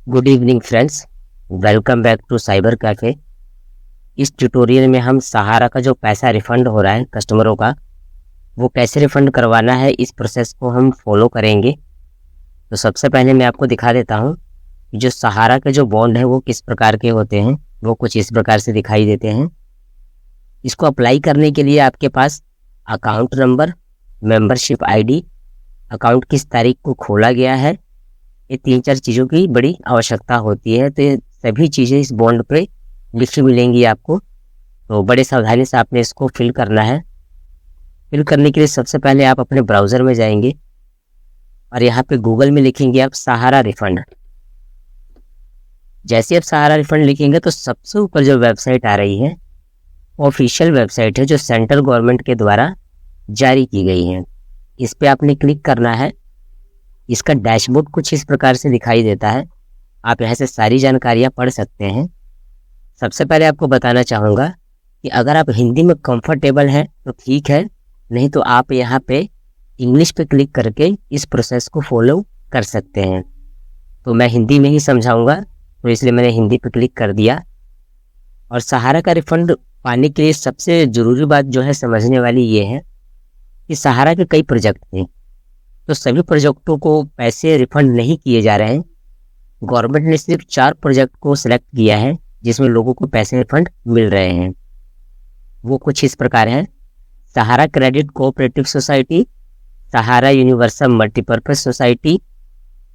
Good evening friends, welcome back to cyber cafe. इस tutorial में हम सहारा का जो पैसा रिफंड हो रहा है कस्टमरों का, वो कैसे रिफंड करवाना है, इस प्रोसेस को हम फॉलो करेंगे। तो सबसे पहले मैं आपको दिखा देता हूँ कि जो सहारा के जो बॉन्ड है वो किस प्रकार के होते हैं। वो कुछ इस प्रकार से दिखाई देते हैं। इसको अप्लाई करने के लिए आपके पास account number, membership ID, account किस तारीख को खोला गया है, ये 3-4 चीज़ों की बड़ी आवश्यकता होती है। तो ये सभी चीज़ें इस बॉन्ड पे लिखी मिलेंगी आपको। तो बड़े सावधानी से आपने इसको फिल करना है। फिल करने के लिए सबसे पहले आप अपने ब्राउज़र में जाएंगे और यहाँ पे गूगल में लिखेंगे आप सहारा रिफंड। जैसे आप सहारा रिफंड लिखेंगे तो सबसे ऊपर जो वेबसाइट आ रही है वो ऑफिशियल वेबसाइट है, जो सेंट्रल गवर्नमेंट के द्वारा जारी की गई है। इस पर आपने क्लिक करना है। इसका डैशबोर्ड कुछ इस प्रकार से दिखाई देता है। आप यहाँ से सारी जानकारियाँ पढ़ सकते हैं। सबसे पहले आपको बताना चाहूँगा कि अगर आप हिंदी में कंफर्टेबल हैं तो ठीक है, नहीं तो आप यहाँ पे इंग्लिश पे क्लिक करके इस प्रोसेस को फॉलो कर सकते हैं। तो मैं हिंदी में ही समझाऊँगा, तो इसलिए मैंने हिंदी पे क्लिक कर दिया। और सहारा का रिफंड पाने के लिए सबसे ज़रूरी बात जो है समझने वाली ये है कि सहारा के कई प्रोजेक्ट हैं, तो सभी प्रोजेक्टों को पैसे रिफंड नहीं किए जा रहे हैं। गवर्नमेंट ने सिर्फ 4 प्रोजेक्ट को सिलेक्ट किया है जिसमें लोगों को पैसे रिफंड मिल रहे हैं। वो कुछ इस प्रकार हैं: सहारा क्रेडिट कोऑपरेटिव सोसाइटी, सहारा यूनिवर्सल मल्टीपर्पज सोसाइटी,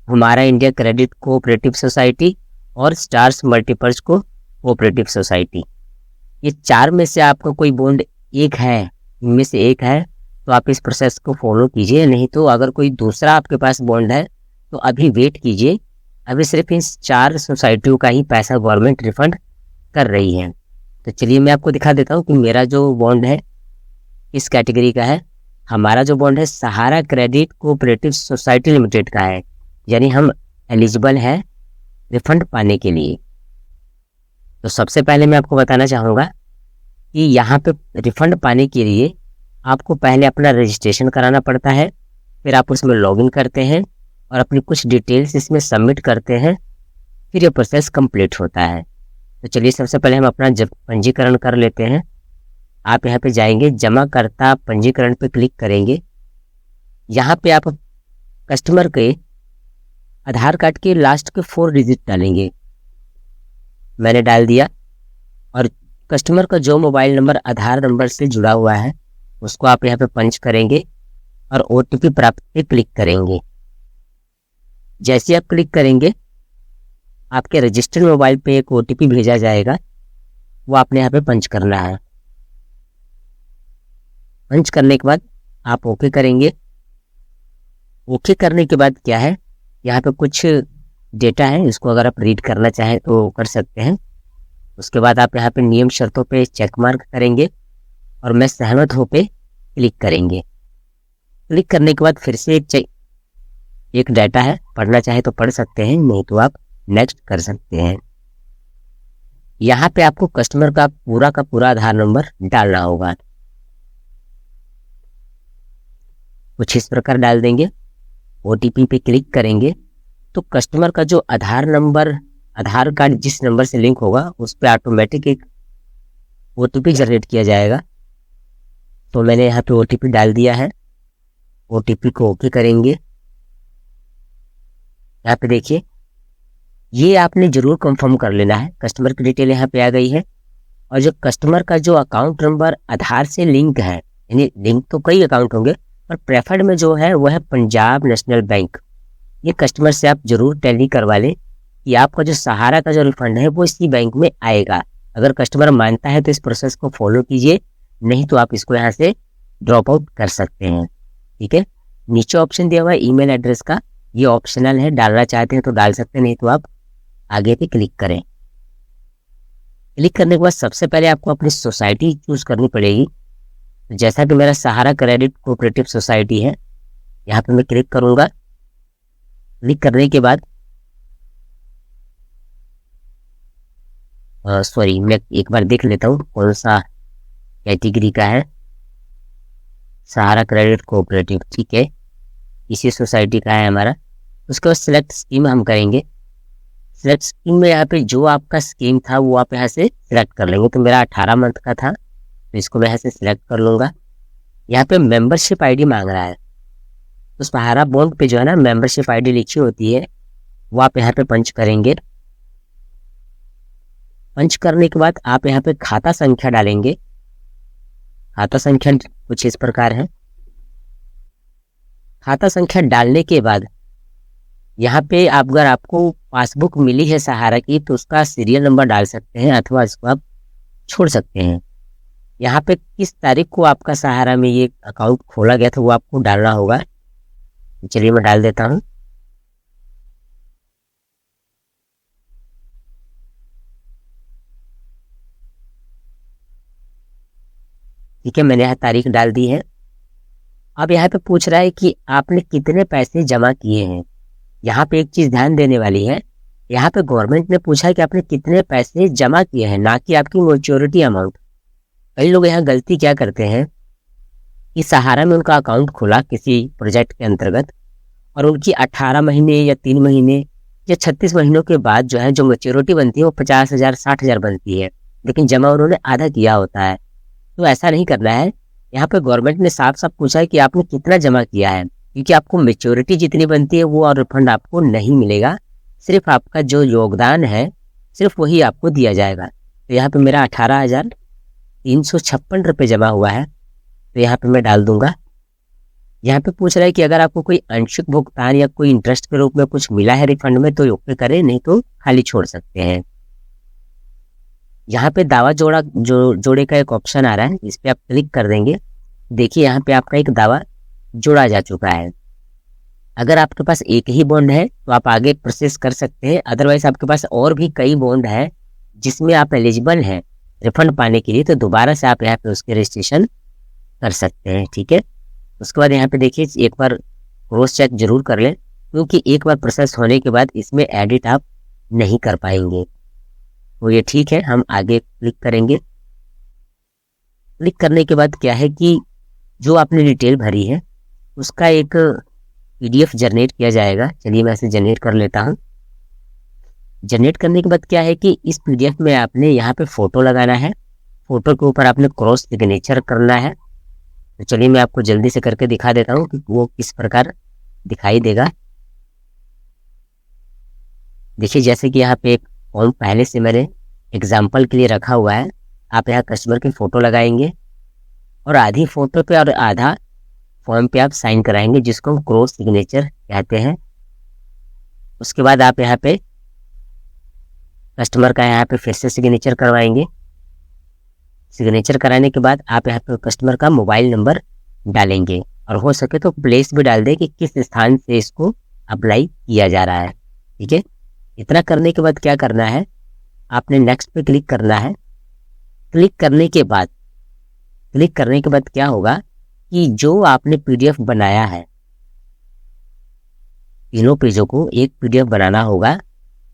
हमारा इंडिया क्रेडिट कोऑपरेटिव सोसाइटी और स्टार्स मल्टीपर्पज कोऑपरेटिव सोसाइटी। ये 4 में से आपका कोई बॉन्ड एक है, इनमें से एक है तो आप इस प्रोसेस को फॉलो कीजिए। नहीं तो अगर कोई दूसरा आपके पास बॉन्ड है तो अभी वेट कीजिए। अभी सिर्फ इस 4 सोसाइटियों का ही पैसा गवर्नमेंट रिफंड कर रही है। तो चलिए मैं आपको दिखा देता हूँ कि मेरा जो बॉन्ड है इस कैटेगरी का है। हमारा जो बॉन्ड है सहारा क्रेडिट कोऑपरेटिव सोसाइटी लिमिटेड का है, यानी हम एलिजिबल है रिफंड पाने के लिए। तो सबसे पहले मैं आपको बताना चाहूँगा कि यहाँ पे रिफंड पाने के लिए आपको पहले अपना रजिस्ट्रेशन कराना पड़ता है। फिर आप उसमें लॉगिन करते हैं और अपनी कुछ डिटेल्स इसमें सबमिट करते हैं। फिर ये प्रोसेस कंप्लीट होता है। तो चलिए सबसे पहले हम अपना पंजीकरण कर लेते हैं। आप यहाँ पे जाएंगे, जमाकर्ता पंजीकरण पे क्लिक करेंगे। यहाँ पे आप कस्टमर के आधार कार्ड के लास्ट के 4 डिजिट डालेंगे। मैंने डाल दिया। और कस्टमर का जो मोबाइल नंबर आधार नंबर से जुड़ा हुआ है उसको आप यहाँ पे पंच करेंगे और OTP प्राप्त पे क्लिक करेंगे। जैसे आप क्लिक करेंगे आपके रजिस्टर्ड मोबाइल पे एक OTP भेजा जाएगा, वो आपने यहाँ पे पंच करना है। पंच करने के बाद आप ओके करेंगे। ओके करने के बाद क्या है, यहाँ पे कुछ डेटा है, इसको अगर आप रीड करना चाहें तो कर सकते हैं। उसके बाद आप यहाँ पे नियम शर्तों पे चेक मार्क करेंगे और मैं सहमत हो पे क्लिक करेंगे। क्लिक करने के बाद फिर से एक डाटा है, पढ़ना चाहे तो पढ़ सकते हैं, नहीं तो आप नेक्स्ट कर सकते हैं। यहाँ पे आपको कस्टमर का पूरा आधार नंबर डालना होगा। कुछ इस प्रकार डाल देंगे। OTP पे क्लिक करेंगे तो कस्टमर का जो आधार नंबर, आधार कार्ड जिस नंबर से लिंक होगा उस पर ऑटोमेटिक एक OTP जनरेट किया जाएगा। तो मैंने यहाँ पे OTP डाल दिया है। OTP को ओके करेंगे। यहाँ पे देखिए, ये आपने जरूर कंफर्म कर लेना है। कस्टमर की डिटेल यहाँ पे आ गई है और जो कस्टमर का जो अकाउंट नंबर आधार से लिंक है, यानी लिंक तो कई अकाउंट होंगे पर प्रेफर्ड में जो है वो है पंजाब नेशनल बैंक। ये कस्टमर से आप जरूर टैली करवा लें कि आपका जो सहारा का जो रिफंड है वो इसी बैंक में आएगा। अगर कस्टमर मानता है तो इस प्रोसेस को फॉलो कीजिए, नहीं तो आप इसको यहाँ से ड्रॉप आउट कर सकते हैं। ठीक है, नीचे ऑप्शन दिया हुआ है ईमेल एड्रेस का, ये ऑप्शनल है, डालना चाहते हैं तो डाल सकते हैं, नहीं तो आप आगे पे क्लिक करें। क्लिक करने के बाद सबसे पहले आपको अपनी सोसाइटी चूज करनी पड़ेगी। जैसा कि मेरा सहारा क्रेडिट कोऑपरेटिव सोसाइटी है, यहाँ पे मैं क्लिक करूँगा। क्लिक करने के बाद सॉरी, मैं एक बार देख लेता हूँ कौन सा कैटेगरी का है। सहारा क्रेडिट कोऑपरेटिव, ठीक है, इसी सोसाइटी का है हमारा। उसके बाद सिलेक्ट स्कीम हम करेंगे। सिलेक्ट स्कीम में यहाँ पे जो आपका स्कीम था वो आप यहाँ से सिलेक्ट कर लेंगे। तो मेरा 18 मंथ का था, तो इसको मैं यहाँ से सिलेक्ट कर लूँगा। यहाँ पे मेंबरशिप आईडी मांग रहा है, तो सहारा बॉन्ड पे जो है ना मेंबरशिप आईडी लिखी होती है, वो आप यहाँ पे पंच करेंगे। पंच करने के बाद आप यहाँ पे खाता संख्या डालेंगे। खाता संख्या कुछ इस प्रकार है। खाता संख्या डालने के बाद यहाँ पे अगर आपको पासबुक मिली है सहारा की, तो उसका सीरियल नंबर डाल सकते हैं अथवा इसको आप छोड़ सकते हैं। यहाँ पे किस तारीख को आपका सहारा में ये अकाउंट खोला गया था वो आपको डालना होगा। चलिए मैं डाल देता हूँ। ठीक है, मैंने यहाँ तारीख डाल दी है। अब यहाँ पे पूछ रहा है कि आपने कितने पैसे जमा किए हैं। यहाँ पे एक चीज ध्यान देने वाली है, यहाँ पे गवर्नमेंट ने पूछा है कि आपने कितने पैसे जमा किए हैं, ना कि आपकी मैच्योरिटी अमाउंट। कई लोग यहाँ गलती क्या करते हैं कि सहारा में उनका अकाउंट खुला किसी प्रोजेक्ट के अंतर्गत, और उनकी 18 महीने या 3 महीने या 36 महीनों के बाद जो है जो मैच्योरिटी बनती है वो 50,000 60,000 बनती है, लेकिन जमा उन्होंने आधा किया होता है। तो ऐसा नहीं करना है। यहाँ पे गवर्नमेंट ने साफ साफ पूछा है कि आपने कितना जमा किया है, क्योंकि आपको मैच्योरिटी जितनी बनती है वो और रिफंड आपको नहीं मिलेगा। सिर्फ आपका जो योगदान है सिर्फ वही आपको दिया जाएगा। तो यहाँ पे मेरा 18,356 रुपये जमा हुआ है, तो यहाँ पे मैं डाल दूंगा। यहाँ पे पूछ रहा है कि अगर आपको कोई आंशिक भुगतान या कोई इंटरेस्ट के रूप में कुछ मिला है रिफंड में तो ओके करें, नहीं तो खाली छोड़ सकते हैं। यहाँ पे दावा जोड़े का एक ऑप्शन आ रहा है, इस पे आप क्लिक कर देंगे। देखिए यहाँ पे आपका एक दावा जोड़ा जा चुका है। अगर आपके पास एक ही बॉन्ड है तो आप आगे प्रोसेस कर सकते हैं, अदरवाइज आपके पास और भी कई बॉन्ड है जिसमें आप एलिजिबल हैं रिफंड पाने के लिए, तो दोबारा से आप यहाँ पे उसके रजिस्ट्रेशन कर सकते हैं। ठीक है, उसके बाद यहाँ पे देखिए एक बार क्रॉस चेक जरूर कर लें, क्योंकि एक बार प्रोसेस होने के बाद इसमें एडिट आप नहीं कर पाएंगे। तो ये ठीक है, हम आगे क्लिक करेंगे। क्लिक करने के बाद क्या है कि जो आपने डिटेल भरी है उसका एक PDF जनरेट किया जाएगा। चलिए मैं इसे जनरेट कर लेता हूँ। जनरेट करने के बाद क्या है कि इस PDF में आपने यहाँ पे फोटो लगाना है, फोटो के ऊपर आपने क्रॉस सिग्नेचर करना है। तो चलिए मैं आपको जल्दी से करके दिखा देता हूँ कि वो किस प्रकार दिखाई देगा। देखिए जैसे कि यहाँ पे एक फॉर्म पहले से मैंने एग्जाम्पल के लिए रखा हुआ है। आप यहाँ कस्टमर की फ़ोटो लगाएंगे और आधी फ़ोटो पे और आधा फॉर्म पे आप साइन कराएंगे, जिसको हम क्रॉस सिग्नेचर कहते हैं। उसके बाद आप यहाँ पे कस्टमर का यहाँ पे फिर से सिग्नेचर करवाएंगे। सिग्नेचर कराने के बाद आप यहाँ पे कस्टमर का मोबाइल नंबर डालेंगे, और हो सके तो प्लेस भी डाल दें कि किस स्थान से इसको अप्लाई किया जा रहा है। ठीक है, इतना करने के बाद क्या करना है, आपने नेक्स्ट पे क्लिक करना है। क्लिक करने के बाद क्या होगा कि जो आपने PDF बनाया है, तीनों पेजों को एक PDF बनाना होगा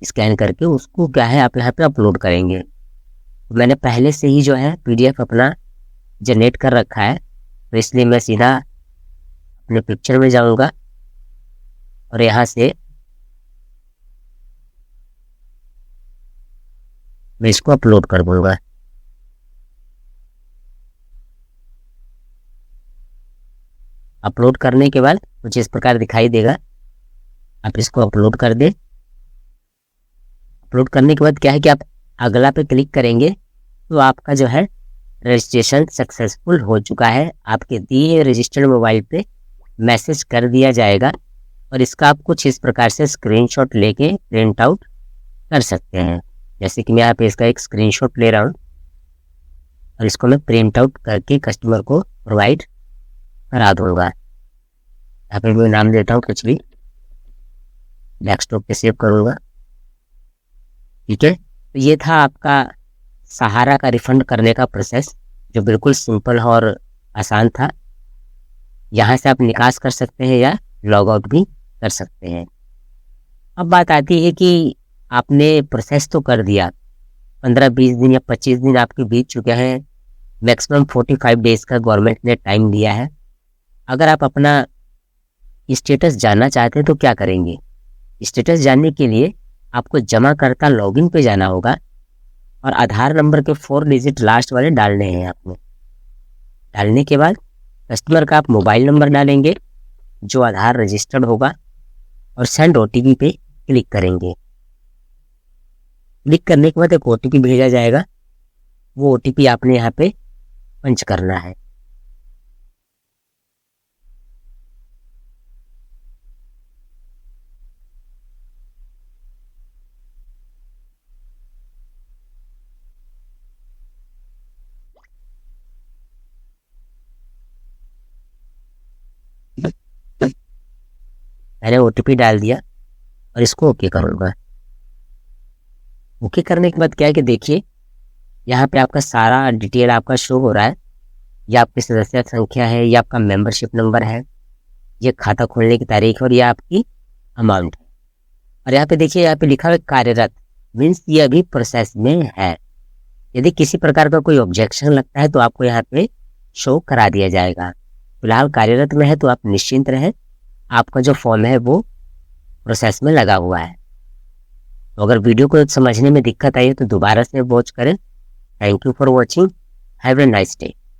स्कैन करके, उसको क्या है आप यहाँ पे अपलोड करेंगे। तो मैंने पहले से ही जो है PDF अपना जनरेट कर रखा है, तो इसलिए मैं सीधा अपने पिक्चर में जाऊंगा और यहाँ से मैं इसको अपलोड कर दूंगा। अपलोड करने के बाद कुछ इस प्रकार दिखाई देगा, आप इसको अपलोड कर दें। अपलोड करने के बाद क्या है कि आप अगला पे क्लिक करेंगे तो आपका जो है रजिस्ट्रेशन सक्सेसफुल हो चुका है। आपके दिए रजिस्टर्ड मोबाइल पे मैसेज कर दिया जाएगा, और इसका आप कुछ इस प्रकार से स्क्रीनशॉट लेके प्रिंट आउट कर सकते हैं। जैसे कि मैं यहाँ पे इसका एक स्क्रीनशॉट ले रहा हूँ और इसको मैं प्रिंट आउट करके कस्टमर को प्रोवाइड करा दूंगा। यहाँ पे मैं नाम देता हूँ कुछ भी, डेस्कटॉप पे सेव करूँगा। ठीक है, तो ये था आपका सहारा का रिफंड करने का प्रोसेस, जो बिल्कुल सिंपल और आसान था। यहाँ से आप निकास कर सकते हैं या लॉग आउट भी कर सकते हैं। अब बात आती है कि आपने प्रोसेस तो कर दिया, 15-20 दिन या 25 दिन आपके बीत चुके हैं, मैक्सिमम 45 डेज का गवर्नमेंट ने टाइम दिया है। अगर आप अपना स्टेटस जानना चाहते हैं तो क्या करेंगे? स्टेटस जानने के लिए आपको जमाकर्ता लॉगिन पे जाना होगा और आधार नंबर के 4 डिजिट लास्ट वाले डालने हैं आपने। डालने के बाद कस्टमर का आप मोबाइल नंबर डालेंगे जो आधार रजिस्टर्ड होगा और सेंड OTP पे क्लिक करेंगे। क्लिक करने के बाद एक OTP भेजा जाएगा, वो OTP आपने यहाँ पे पंच करना है। मैंने OTP डाल दिया और इसको ओके करूँगा। ओके करने के बाद क्या है कि देखिए यहाँ पे आपका सारा डिटेल आपका शो हो रहा है। ये आपकी सदस्य संख्या है, ये आपका मेंबरशिप नंबर है, ये खाता खोलने की तारीख है और ये आपकी अमाउंट है। और यहाँ पे देखिए यहाँ पे लिखा हुआ है कार्यरत, मीन्स ये अभी प्रोसेस में है। यदि किसी प्रकार का कोई ऑब्जेक्शन लगता है तो आपको यहाँ पे शो करा दिया जाएगा। फिलहाल कार्यरत में है तो आप निश्चिंत रहें, आपका जो फॉर्म है वो प्रोसेस में लगा हुआ है। तो अगर वीडियो को समझने में दिक्कत आई है तो दोबारा से वॉच करें। Thank you for watching. Have a nice day.